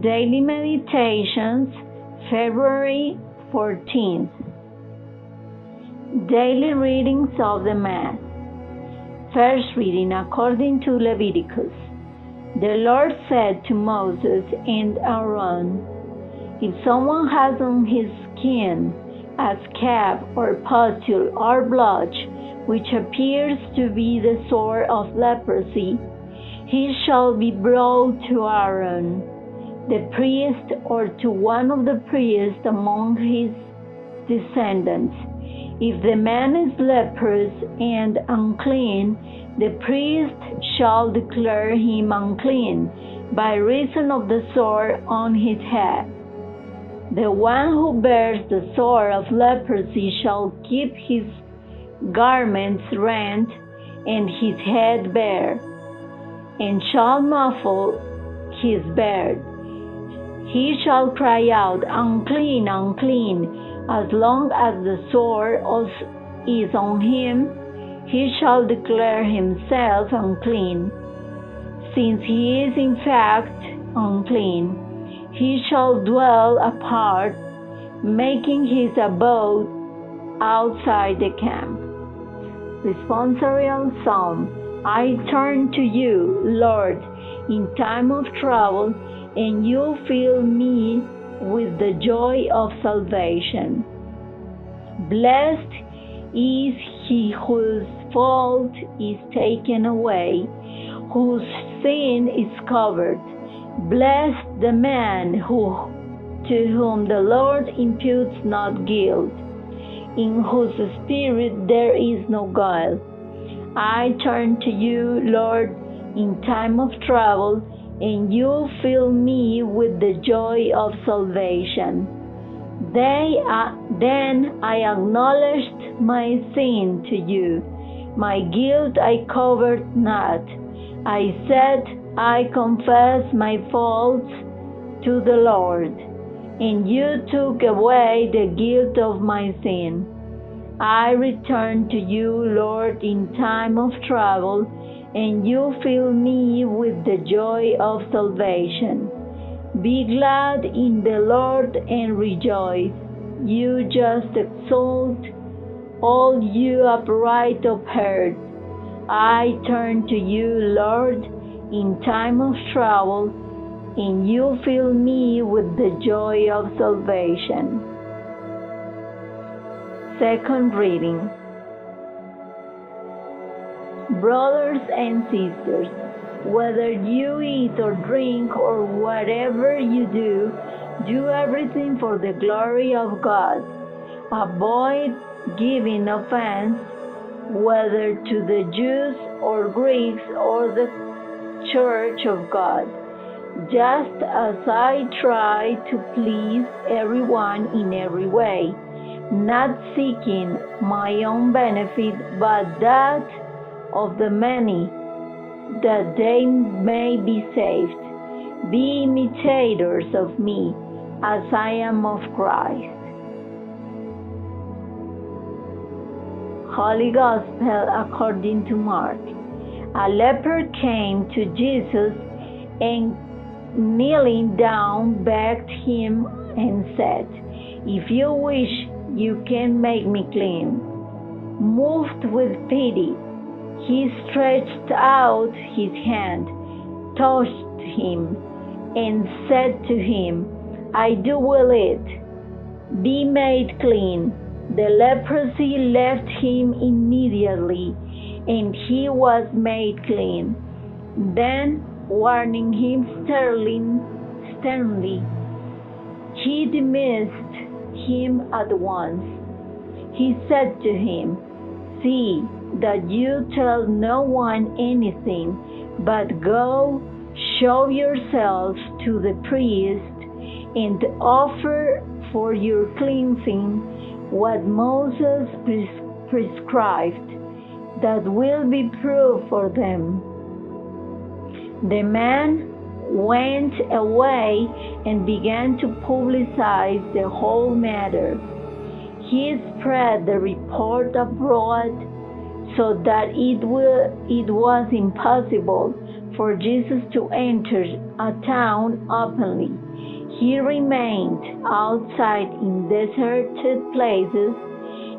Daily Meditations, February 14th. Daily Readings of the Mass. First reading according to Leviticus. The Lord said to Moses and Aaron, "If someone has on his skin a scab or pustule or blotch, which appears to be the sore of leprosy, he shall be brought to Aaron, the priest, or to one of the priests among his descendants. If the man is leprous and unclean, the priest shall declare him unclean by reason of the sore on his head. The one who bears the sore of leprosy shall keep his garments rent and his head bare, and shall muffle his beard. He shall cry out, 'Unclean, unclean,' as long as the sore is on him. He shall declare himself unclean. Since he is in fact unclean, he shall dwell apart, making his abode outside the camp." Responsorial Psalm. I turn to you, Lord, in time of trouble, and you fill me with the joy of salvation. Blessed is he whose fault is taken away, whose sin is covered. Blessed the man to whom the Lord imputes not guilt, in whose spirit there is no guile. I turn to you, Lord, in time of trouble, and you fill me with the joy of salvation. Then I acknowledged my sin to you. My guilt I covered not. I said, I confess my faults to the Lord, and you took away the guilt of my sin. I return to you, Lord, in time of trouble, and you fill me with the joy of salvation. Be glad in the Lord and rejoice. You just exalt, all you upright of heart. I turn to you, Lord, in time of trouble, and you fill me with the joy of salvation. Second reading. Brothers and sisters, whether you eat or drink or whatever you do, do everything for the glory of God. Avoid giving offense, whether to the Jews or Greeks or the Church of God, just as I try to please everyone in every way, not seeking my own benefit, but that of the many, that they may be saved. Be imitators of me, as I am of Christ. Holy Gospel according to Mark. A leper came to Jesus and, kneeling down, begged him and said, "If you wish, you can make me clean." Moved with pity, he stretched out his hand, touched him, and said to him, "I do will it. Be made clean." The leprosy left him immediately, and he was made clean. Then, warning him sternly, he dismissed him at once. He said to him, "See that you tell no one anything, but go, show yourself to the priest, and offer for your cleansing what Moses prescribed, that will be proof for them." The man went away and began to publicize the whole matter. He spread the report abroad, so that it was impossible for Jesus to enter a town openly. He remained outside in deserted places,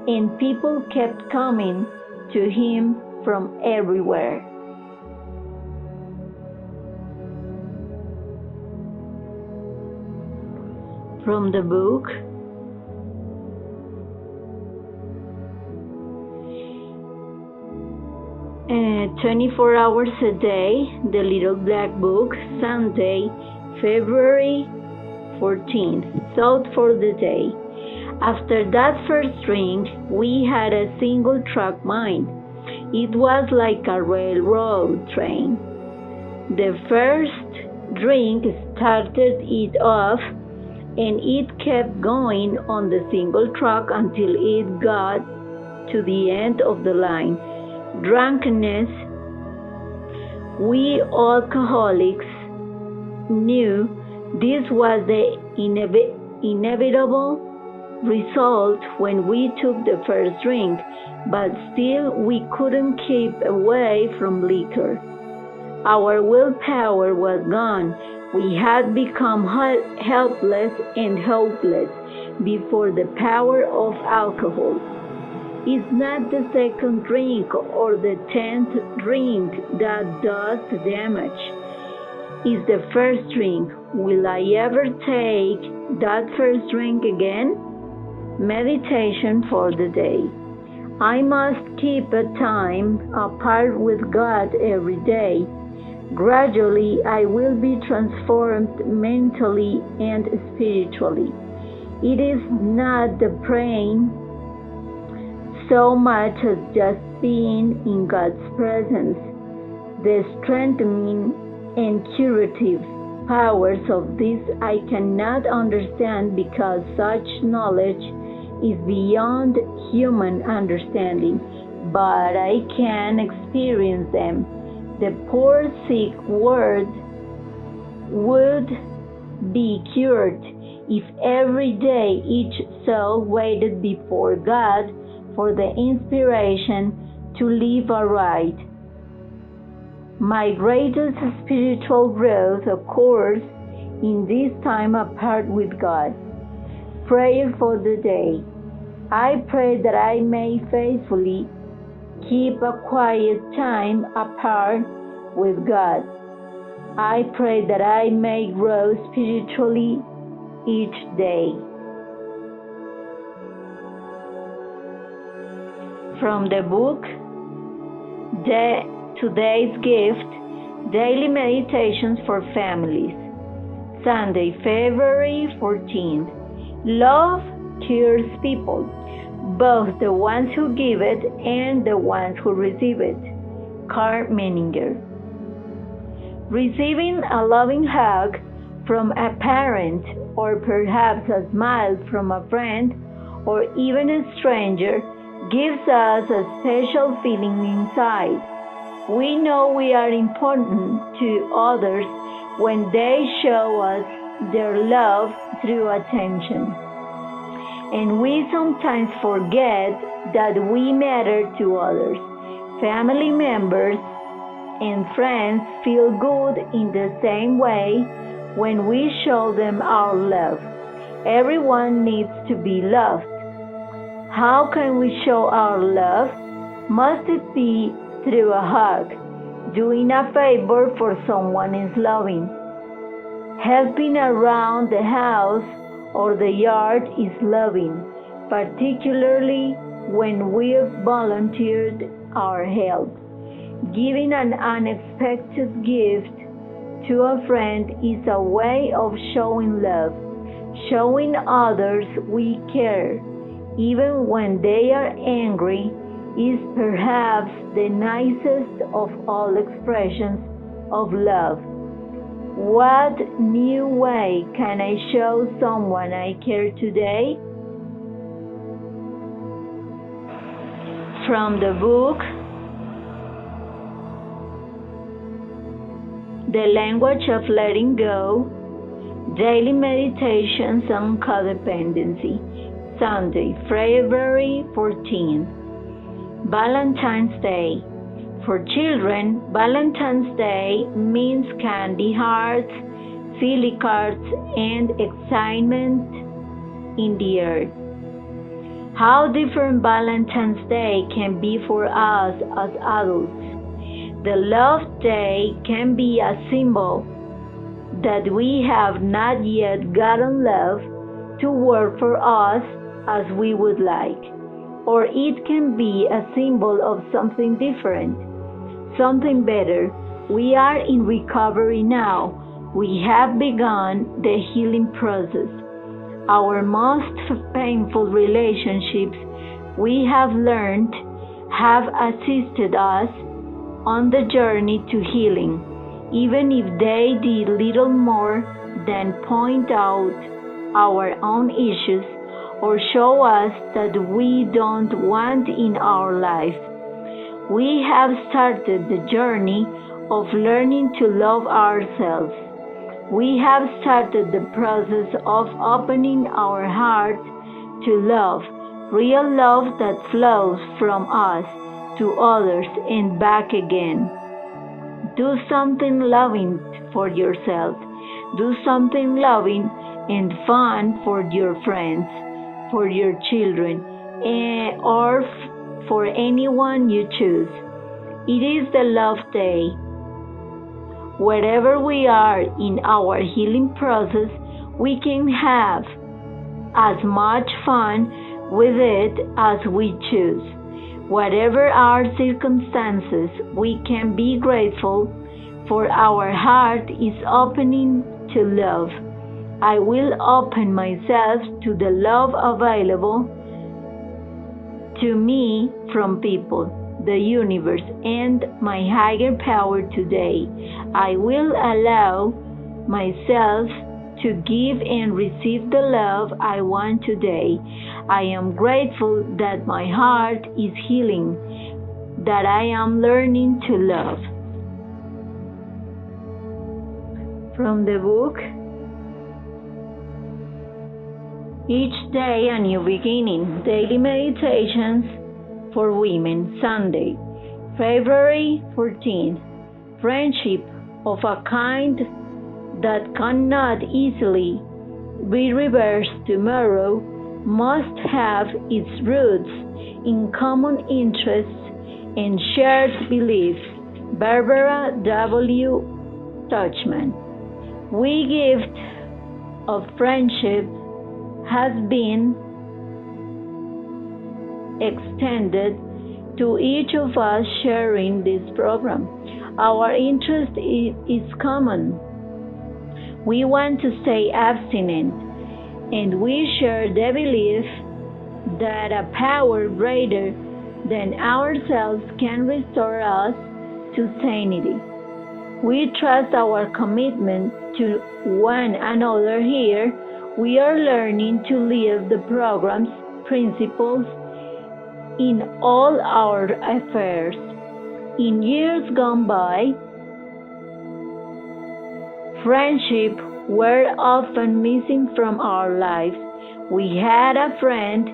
and people kept coming to him from everywhere. From the book "24 Hours a Day," The Little Black Book, Sunday, February 14th. Thought for the day. After that first drink, we had a single track mind. It was like a railroad train. The first drink started it off, and it kept going on the single track until it got to the end of the line. Drunkenness. We alcoholics knew this was the inevitable result when we took the first drink, but still we couldn't keep away from liquor. Our willpower was gone. We had become helpless and hopeless before the power of alcohol. It's not the second drink or the 10th drink that does the damage. It's the first drink. Will I ever take that first drink again? Meditation for the day. I must keep a time apart with God every day. Gradually, I will be transformed mentally and spiritually. It is not the praying so much as just being in God's presence. The strengthening and curative powers of this I cannot understand because such knowledge is beyond human understanding, but I can experience them. The poor sick world would be cured if every day each soul waited before God for the inspiration to live aright. My greatest spiritual growth occurs in this time apart with God. Prayer for the day. I pray that I may faithfully keep a quiet time apart with God. I pray that I may grow spiritually each day. From the book Today's Gift, Daily Meditations for Families, Sunday, February 14th. Love cures people, both the ones who give it and the ones who receive it. Karl Menninger. Receiving a loving hug from a parent, or perhaps a smile from a friend, or even a stranger, gives us a special feeling inside. We know we are important to others when they show us their love through attention. And we sometimes forget that we matter to others. Family members and friends feel good in the same way when we show them our love. Everyone needs to be loved. How can we show our love? Must it be through a hug, doing a favor for someone is loving? Helping around the house or the yard is loving, particularly when we've volunteered our help. Giving an unexpected gift to a friend is a way of showing love, showing others we care, even when they are angry, is perhaps the nicest of all expressions of love. What new way can I show someone I care today? From the book The Language of Letting Go, Daily Meditations on Codependency, Sunday, February 14th. Valentine's Day. For children, Valentine's Day means candy hearts, silly cards, and excitement in the air. How different Valentine's Day can be for us as adults. The Love Day can be a symbol that we have not yet gotten love to work for us as we would like. Or it can be a symbol of something different, something better. We are in recovery now. We have begun the healing process. Our most painful relationships, we have learned, have assisted us on the journey to healing, even if they did little more than point out our own issues or show us that we don't want in our life. We have started the journey of learning to love ourselves. We have started the process of opening our heart to love, real love that flows from us to others and back again. Do something loving for yourself. Do something loving and fun for your friends, for your children, or for anyone you choose. It is the Love Day. Wherever we are in our healing process, we can have as much fun with it as we choose. Whatever our circumstances, we can be grateful, for our heart is opening to love. I will open myself to the love available to me from people, the universe, and my higher power today. I will allow myself to give and receive the love I want today. I am grateful that my heart is healing, that I am learning to love. From the book, Each Day a New Beginning, Daily Meditations for Women, Sunday, February 14th. Friendship of a kind that cannot easily be reversed tomorrow must have its roots in common interests and shared beliefs. Barbara W. Tuchman. We gift of friendship has been extended to each of us sharing this program. Our interest is common. We want to stay abstinent, and we share the belief that a power greater than ourselves can restore us to sanity. We trust our commitment to one another here. We are learning to live the program's principles in all our affairs. In years gone by, friendship were often missing from our lives. We had a friend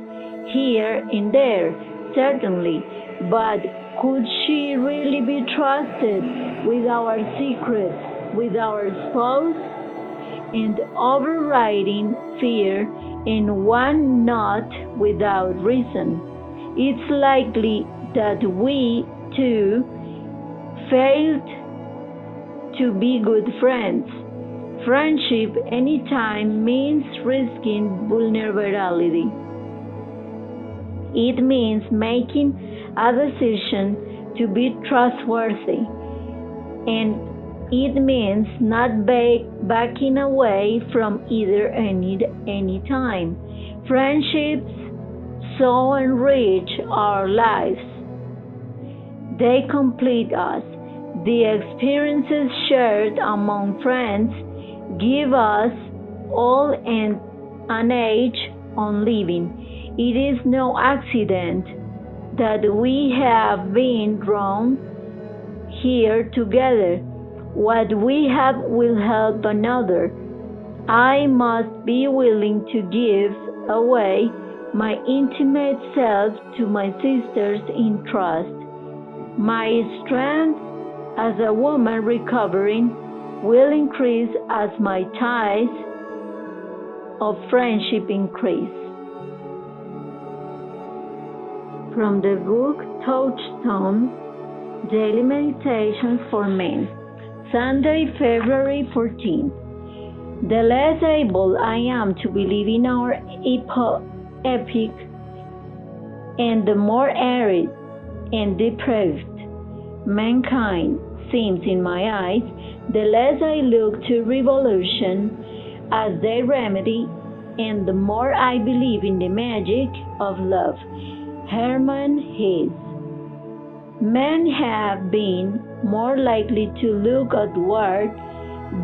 here and there, certainly, but could she really be trusted with our secrets, with our spouse? And overriding fear in one not without reason, it's likely that we too failed to be good friends. Friendship anytime means risking vulnerability. It means making a decision to be trustworthy, and it means not backing away from either any time. Friendships so enrich our lives. They complete us. The experiences shared among friends give us all an age on living. It is no accident that we have been drawn here together. What we have will help another. I must be willing to give away my intimate self to my sisters in trust. My strength as a woman recovering will increase as my ties of friendship increase. From the book Touchstone, Daily Meditations for Men, Sunday, February 14th. The less able I am to believe in our epic, and the more arid and depraved mankind seems in my eyes, the less I look to revolution as their remedy, and the more I believe in the magic of love. Hermann Hesse. Men have been more likely to look outward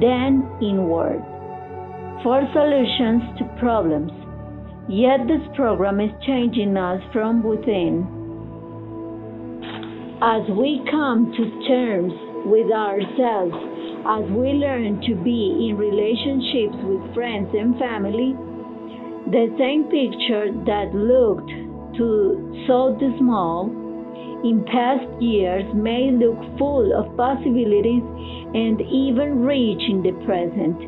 than inward for solutions to problems. Yet this program is changing us from within. As we come to terms with ourselves, as we learn to be in relationships with friends and family, the same picture that looked so dismal in past years may look full of possibilities and even rich in the present.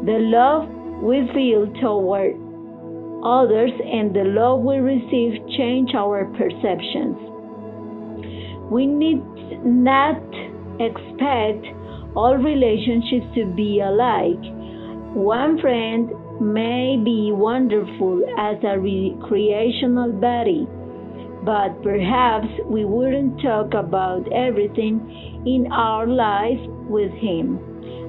The love we feel toward others and the love we receive change our perceptions. We need not expect all relationships to be alike. One friend may be wonderful as a recreational buddy, but perhaps we wouldn't talk about everything in our life with him.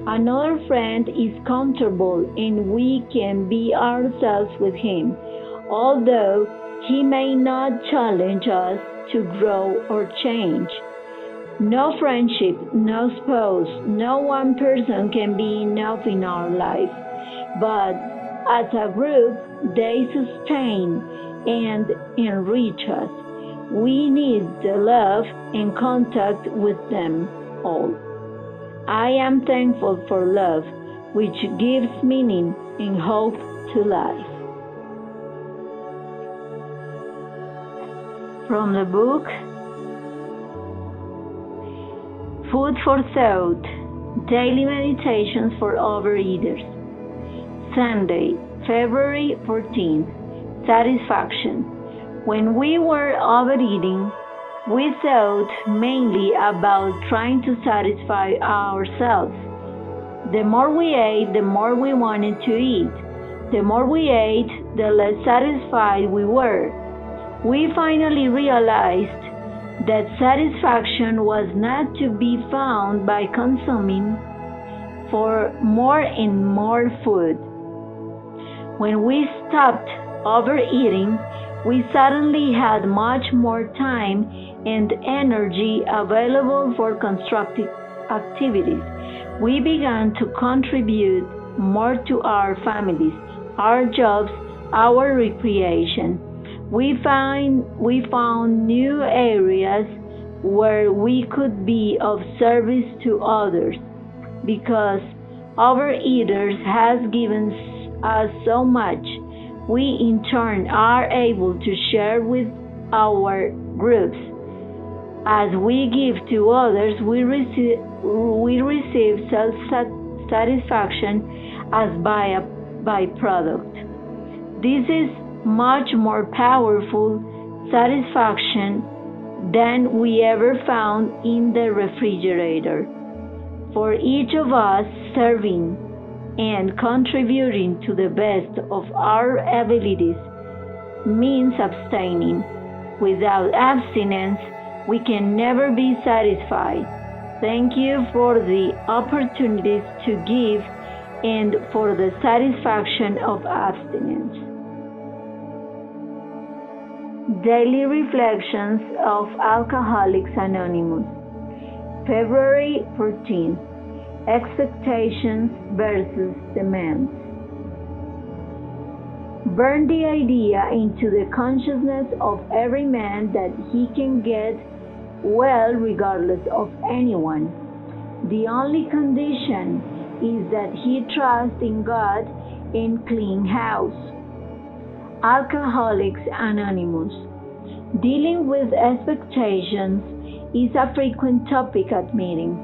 Another friend is comfortable and we can be ourselves with him, although he may not challenge us to grow or change. No friendship, no spouse, no one person can be enough in our life, but as a group, they sustain and enrich us. We need the love and contact with them all. I am thankful for love, which gives meaning and hope to life. From the book Food for Thought, Daily Meditations for Overeaters, Sunday, February 14th, Satisfaction. When we were overeating, we thought mainly about trying to satisfy ourselves. The more we ate, the more we wanted to eat. The more we ate, the less satisfied we were. We finally realized that satisfaction was not to be found by consuming for more and more food. When we stopped overeating, we suddenly had much more time and energy available for constructive activities. We began to contribute more to our families, our jobs, our recreation. We found new areas where we could be of service to others, because Overeaters has given us so much. We in turn are able to share with our groups. As we give to others, we receive self-satisfaction as byproduct. This is much more powerful satisfaction than we ever found in the refrigerator. For each of us, serving and contributing to the best of our abilities means abstaining. Without abstinence, we can never be satisfied. Thank you for the opportunities to give and for the satisfaction of abstinence. Daily Reflections of Alcoholics Anonymous, February 14th. Expectations versus demands. Burn the idea into the consciousness of every man that he can get well regardless of anyone. The only condition is that he trusts in God and clean house. Alcoholics Anonymous. Dealing with expectations is a frequent topic at meetings.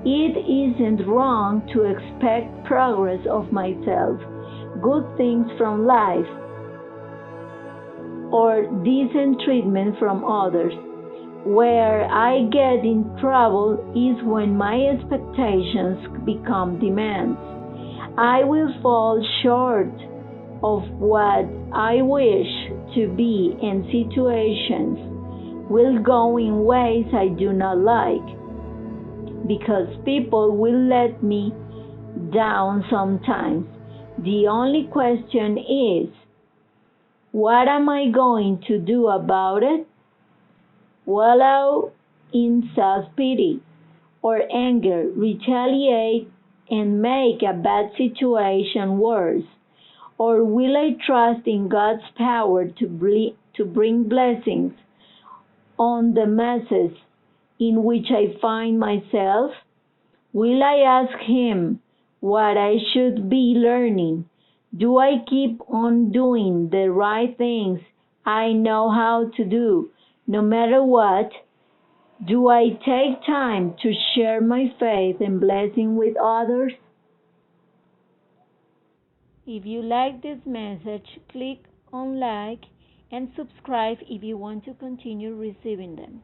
It isn't wrong to expect progress of myself, good things from life, or decent treatment from others. Where I get in trouble is when my expectations become demands. I will fall short of what I wish to be, and situations will go in ways I do not like, because people will let me down sometimes. The only question is, what am I going to do about it? Wallow in self-pity or anger, retaliate, and make a bad situation worse? Or will I trust in God's power to bring blessings on the messes in which I find myself? Will I ask Him what I should be learning? Do I keep on doing the right things I know how to do, no matter what? Do I take time to share my faith and blessing with others? If you like this message, click on like and subscribe if you want to continue receiving them.